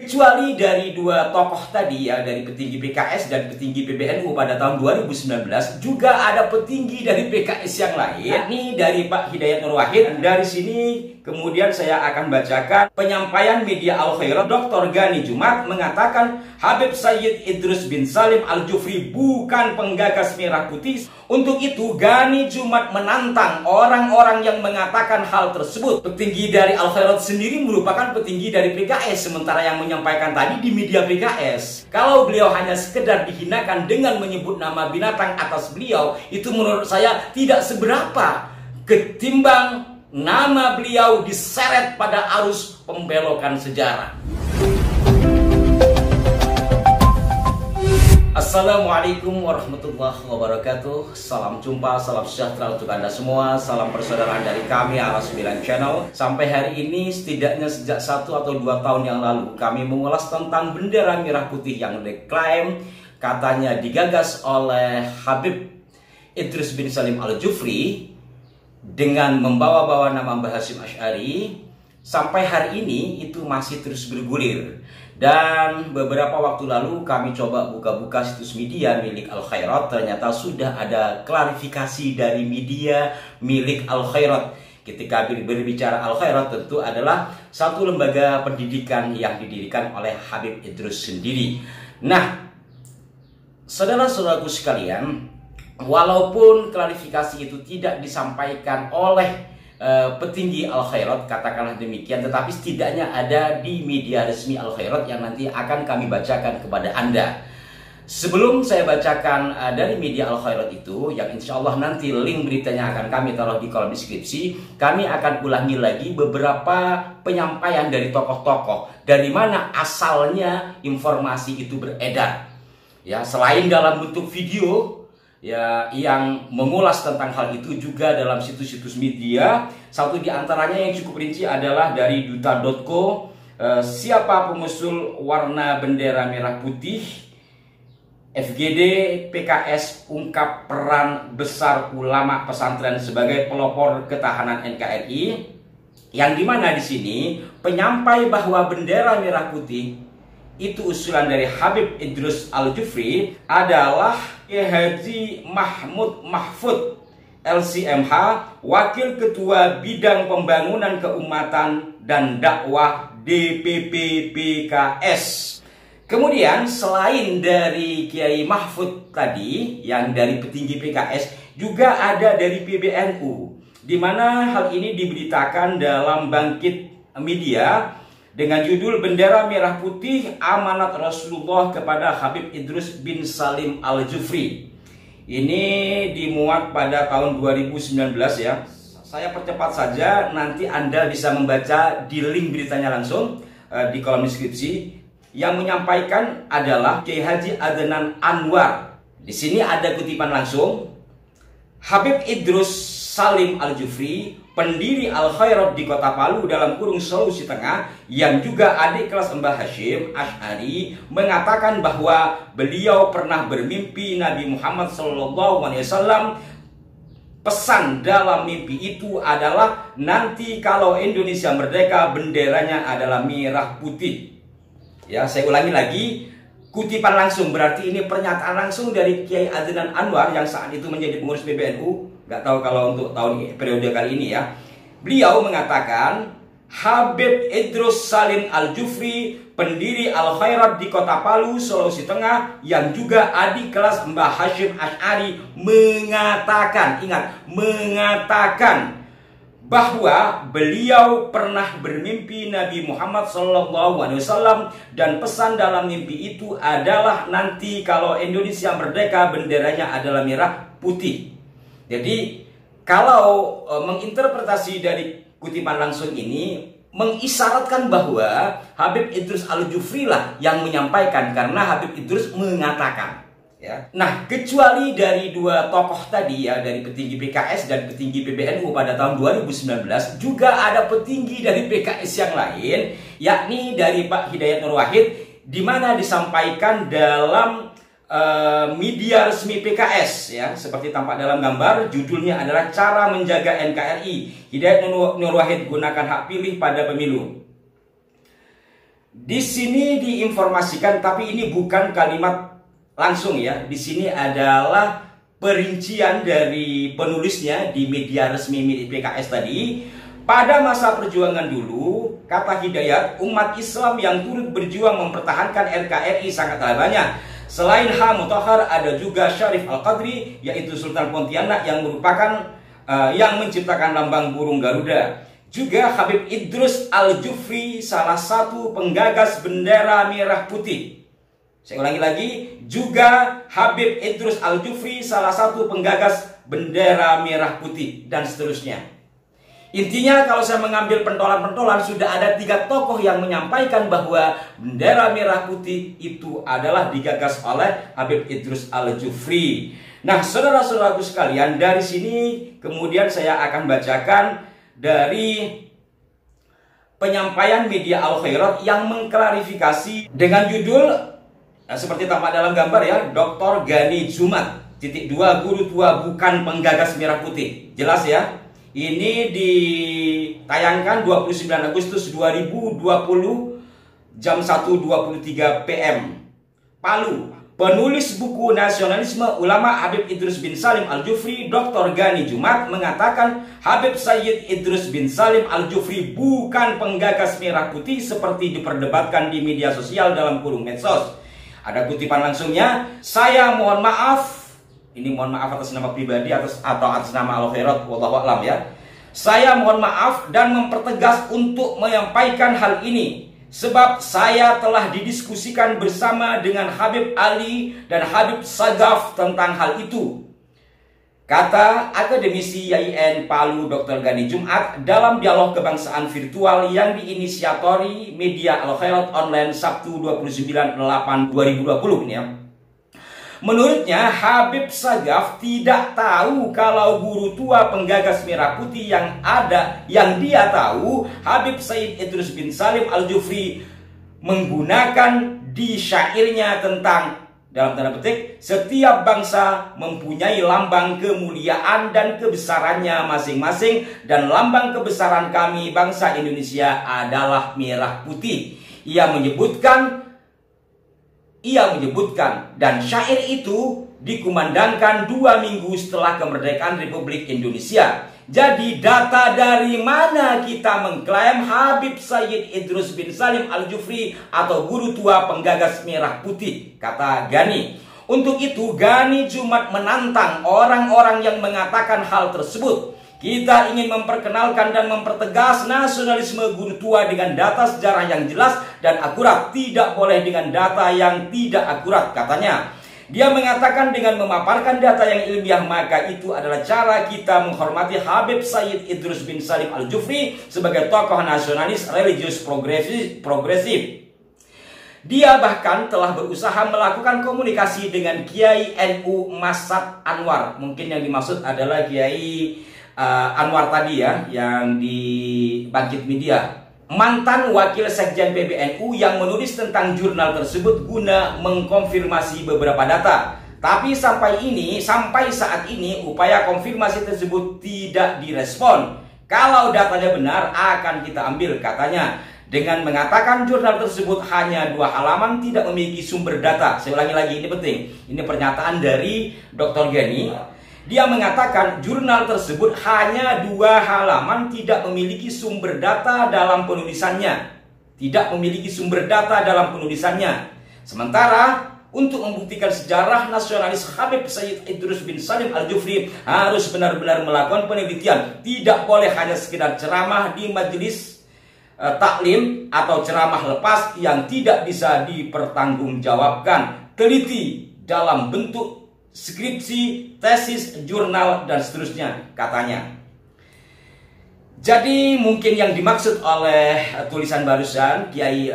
Kecuali dari dua tokoh tadi ya, dari petinggi PKS dan petinggi PBNU pada tahun 2019, juga ada petinggi dari PKS yang lain, yakni dari Pak Hidayat Nur Wahid. Dari sini kemudian saya akan bacakan penyampaian media Al Khairat. Dr. Ghani Jumat mengatakan Habib Sayyid Idrus bin Salim Al-Jufri bukan penggagas Merah Putih. Untuk itu Ghani Jumat menantang orang-orang yang mengatakan hal tersebut. Petinggi dari Al Khairat sendiri merupakan petinggi dari PKS, sementara yang menyampaikan tadi di media PKS. Kalau beliau hanya sekedar dihinakan dengan menyebut nama binatang atas beliau, itu menurut saya tidak seberapa ketimbang nama beliau diseret pada arus pembelokan sejarah. Assalamualaikum warahmatullahi wabarakatuh. Salam jumpa, salam sejahtera untuk Anda semua. Salam persaudaraan dari kami Al9 Channel. Sampai hari ini setidaknya sejak 1 atau 2 tahun yang lalu kami mengulas tentang bendera merah putih yang diklaim katanya digagas oleh Habib Idrus bin Salim Al-Jufri dengan membawa-bawa nama Mbah Hasyim Asy'ari. Sampai hari ini itu masih terus bergulir. Dan beberapa waktu lalu kami coba buka-buka situs media milik Al Khairat, ternyata sudah ada klarifikasi dari media milik Al Khairat. Ketika berbicara Al Khairat tentu adalah satu lembaga pendidikan yang didirikan oleh Habib Idrus sendiri. Nah, saudara-saudaraku sekalian, walaupun klarifikasi itu tidak disampaikan oleh petinggi Al Khairat, katakanlah demikian, tetapi setidaknya ada di media resmi Al Khairat yang nanti akan kami bacakan kepada Anda. Sebelum saya bacakan dari media Al Khairat itu, yang insya Allah nanti link beritanya akan kami taruh di kolom deskripsi, kami akan ulangi lagi beberapa penyampaian dari tokoh-tokoh, dari mana asalnya informasi itu beredar. Ya, selain dalam bentuk video ya yang mengulas tentang hal itu, juga dalam situs-situs media. Satu di antaranya yang cukup rinci adalah dari duta.co. Siapa pengusul warna bendera merah putih? FGD PKS ungkap peran besar ulama pesantren sebagai pelopor ketahanan NKRI. Yang dimana di sini penyampai bahwa bendera merah putih itu usulan dari Habib Idrus Al-Jufri adalah Haji Mahmud Mahfud LCMH, Wakil Ketua Bidang Pembangunan Keumatan dan Dakwah DPP PKS. Kemudian selain dari Kiai Mahfud tadi yang dari petinggi PKS, juga ada dari PBNU, di mana hal ini diberitakan dalam Bangkit Media dengan judul Bendera Merah Putih Amanat Rasulullah kepada Habib Idrus bin Salim Al-Jufri. Ini dimuat pada tahun 2019 ya. Saya percepat saja, nanti Anda bisa membaca di link beritanya langsung di kolom deskripsi. Yang menyampaikan adalah Kiai Haji Adnan Anwar. Di sini ada kutipan langsung. Habib Idrus Salim Al-Jufri, pendiri Al Khairat di Kota Palu dalam kurung Sulawesi Tengah, yang juga adik kelas Mbah Hasyim Asy'ari, mengatakan bahwa beliau pernah bermimpi Nabi Muhammad SAW. Pesan dalam mimpi itu adalah nanti kalau Indonesia merdeka benderanya adalah merah putih. Ya, saya ulangi lagi, kutipan langsung, berarti ini pernyataan langsung dari Kiai Adnan Anwar yang saat itu menjadi pengurus PBNU. Nggak tahu kalau untuk tahun periode kali ini ya. Beliau mengatakan Habib Idrus Salim Al-Jufri, pendiri Al Khairat di Kota Palu, Sulawesi Tengah, yang juga adik kelas Mbah Hasyim Asy'ari, mengatakan, ingat, mengatakan bahwa beliau pernah bermimpi Nabi Muhammad SAW, dan pesan dalam mimpi itu adalah nanti kalau Indonesia merdeka benderanya adalah merah putih. Jadi kalau menginterpretasi dari kutipan langsung ini mengisyaratkan bahwa Habib Idrus Al-Jufri lah yang menyampaikan, karena Habib Idrus mengatakan. Ya. Nah, kecuali dari dua tokoh tadi ya, dari petinggi PKS dan petinggi PBNU pada tahun 2019, juga ada petinggi dari PKS yang lain, yakni dari Pak Hidayat Nur Wahid, di mana disampaikan dalam media resmi PKS ya, seperti tampak dalam gambar. Judulnya adalah Cara Menjaga NKRI, Hidayat Nur Wahid gunakan hak pilih pada pemilu. Di sini diinformasikan, tapi ini bukan kalimat langsung ya. Di sini adalah perincian dari penulisnya di media resmi milik PKS tadi. Pada masa perjuangan dulu, kata Hidayat, umat Islam yang turut berjuang mempertahankan NKRI sangatlah banyak. Selain H. Mutahar, ada juga Syarif Al-Qadri, yaitu Sultan Pontianak yang merupakan yang menciptakan lambang burung Garuda. Juga Habib Idrus Al-Jufri, salah satu penggagas bendera merah putih. Saya ulangi lagi, juga Habib Idrus Al-Jufri, salah satu penggagas bendera merah putih, dan seterusnya. Intinya kalau saya mengambil pentolan-pentolan, sudah ada 3 tokoh yang menyampaikan bahwa bendera merah putih itu adalah digagas oleh Habib Idrus Al-Jufri. Nah, saudara-saudaraku sekalian, dari sini kemudian saya akan bacakan dari penyampaian media Al-Khairat yang mengklarifikasi dengan judul seperti tampak dalam gambar ya, Dr. Gani Jumat, _2 guru tua bukan penggagas merah putih. Jelas ya? Ini ditayangkan 29 Agustus 2020 jam 1.23 PM. Palu. Penulis buku Nasionalisme Ulama Habib Idrus bin Salim Al-Jufri, Dr. Gani Jumat, mengatakan Habib Sayyid Idrus bin Salim Al-Jufri bukan penggagas merah putih seperti diperdebatkan di media sosial dalam kurung medsos. Ada kutipan langsungnya, saya mohon maaf. Ini mohon maaf atas nama pribadi atau atas nama Al-Khairat, wallahu a'lam ya. Saya mohon maaf dan mempertegas untuk menyampaikan hal ini, sebab saya telah didiskusikan bersama dengan Habib Ali dan Habib Sagaf tentang hal itu, kata akademisi YIN Palu Dr. Gani Jumat dalam dialog kebangsaan virtual yang diinisiatori media Al-Khairat Online Sabtu 29/8/2020 ini ya. Menurutnya, Habib Sagaf tidak tahu kalau guru tua penggagas merah putih yang dia tahu, Habib Sayyid Idrus bin Salim Al-Jufri menggunakan di syairnya tentang, dalam tanda petik, setiap bangsa mempunyai lambang kemuliaan dan kebesarannya masing-masing, dan lambang kebesaran kami bangsa Indonesia adalah merah putih. Ia menyebutkan dan syair itu dikumandangkan 2 minggu setelah kemerdekaan Republik Indonesia. Jadi data dari mana kita mengklaim Habib Sayyid Idrus bin Salim Al-Jufri atau guru tua penggagas merah putih, kata Gani. Untuk itu Gani Jumat menantang orang-orang yang mengatakan hal tersebut. Kita ingin memperkenalkan dan mempertegas nasionalisme guru tua dengan data sejarah yang jelas dan akurat, tidak boleh dengan data yang tidak akurat, katanya. Dia mengatakan dengan memaparkan data yang ilmiah, maka itu adalah cara kita menghormati Habib Sayyid Idrus bin Salim Al-Jufri sebagai tokoh nasionalis religius progresif. Dia bahkan telah berusaha melakukan komunikasi dengan Kiai NU Masad Anwar. Mungkin yang dimaksud adalah Kiai Anwar tadi ya, yang di Bangkit Media, mantan wakil sekjen PBNU yang menulis tentang jurnal tersebut guna mengkonfirmasi beberapa data. Tapi sampai saat ini upaya konfirmasi tersebut tidak direspon. Kalau datanya benar akan kita ambil, katanya, dengan mengatakan jurnal tersebut hanya 2 halaman, tidak memiliki sumber data. Saya ulangi lagi, ini penting. Ini pernyataan dari Dr. Gani. Dia mengatakan jurnal tersebut hanya 2 halaman, tidak memiliki sumber data dalam penulisannya. Sementara untuk membuktikan sejarah nasionalis Habib Sayyid Idrus bin Salim Al-Jufri harus benar-benar melakukan penelitian. Tidak boleh hanya sekedar ceramah di majelis taklim atau ceramah lepas yang tidak bisa dipertanggungjawabkan. Teliti dalam bentuk skripsi, tesis, jurnal, dan seterusnya, katanya. Jadi mungkin yang dimaksud oleh tulisan barusan Kiai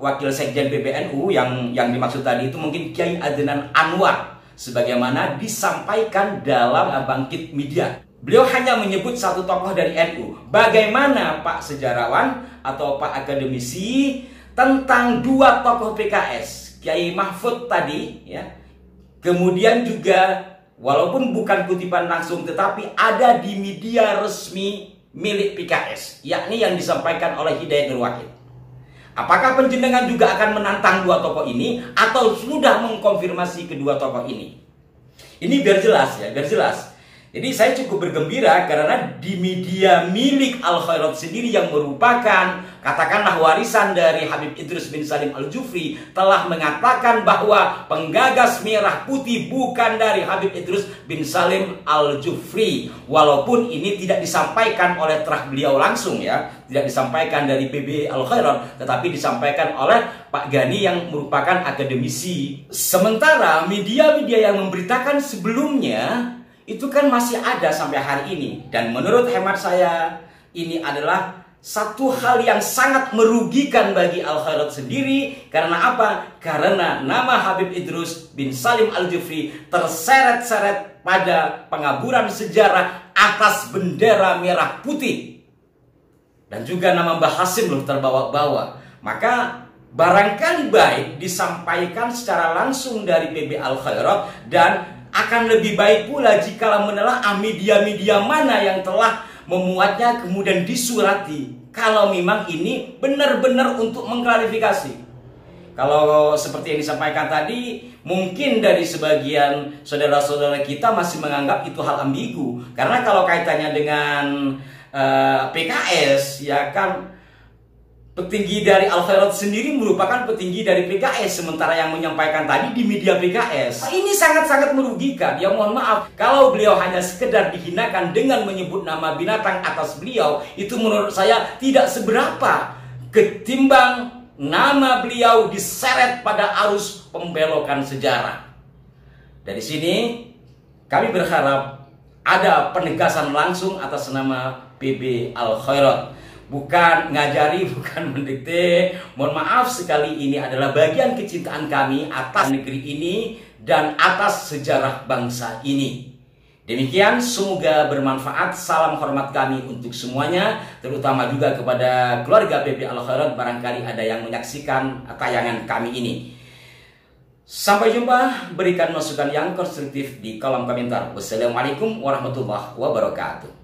Wakil Sekjen PBNU yang dimaksud tadi itu mungkin Kiai Adnan Anwar, sebagaimana disampaikan dalam Bangkit Media. Beliau hanya menyebut satu tokoh dari NU. Bagaimana Pak sejarawan atau Pak akademisi tentang 2 tokoh PKS, Kiai Mahfud tadi ya. Kemudian juga walaupun bukan kutipan langsung tetapi ada di media resmi milik PKS, yakni yang disampaikan oleh Hidayat Nur Wahid. Apakah panjenengan juga akan menantang dua tokoh ini atau sudah mengkonfirmasi kedua tokoh ini? Ini biar jelas ya, biar jelas. Jadi saya cukup bergembira karena di media milik Al Khairat sendiri yang merupakan katakanlah warisan dari Habib Idrus bin Salim Al-Jufri telah mengatakan bahwa penggagas merah putih bukan dari Habib Idrus bin Salim Al-Jufri. Walaupun ini tidak disampaikan oleh terah beliau langsung ya, tidak disampaikan dari PB Al Khairat, tetapi disampaikan oleh Pak Gani yang merupakan akademisi. Sementara media-media yang memberitakan sebelumnya itu kan masih ada sampai hari ini. Dan menurut hemat saya, ini adalah satu hal yang sangat merugikan bagi Al Khairat sendiri. Karena apa? Karena nama Habib Idrus bin Salim Al-Jufri terseret-seret pada pengaburan sejarah atas bendera merah putih. Dan juga nama Mbah Hasim loh terbawa-bawa. Maka barangkali baik disampaikan secara langsung dari PB Al Khairat, dan akan lebih baik pula jika menelaah media-media mana yang telah memuatnya kemudian disurati. Kalau memang ini benar-benar untuk mengklarifikasi. Kalau seperti yang disampaikan tadi, mungkin dari sebagian saudara-saudara kita masih menganggap itu hal ambigu. Karena kalau kaitannya dengan PKS, ya kan, petinggi dari Al Khairat sendiri merupakan petinggi dari PKS, sementara yang menyampaikan tadi di media PKS. Ini sangat-sangat merugikan. Ya mohon maaf, kalau beliau hanya sekedar dihinakan dengan menyebut nama binatang atas beliau, itu menurut saya tidak seberapa ketimbang nama beliau diseret pada arus pembelokan sejarah. Dari sini kami berharap ada penegasan langsung atas nama PB Al Khairat. Bukan ngajari, bukan mendikte. Mohon maaf sekali, ini adalah bagian kecintaan kami atas negeri ini dan atas sejarah bangsa ini. Demikian, semoga bermanfaat. Salam hormat kami untuk semuanya, terutama juga kepada keluarga PB Al Khairat barangkali ada yang menyaksikan tayangan kami ini. Sampai jumpa, berikan masukan yang konstruktif di kolom komentar. Wassalamualaikum warahmatullahi wabarakatuh.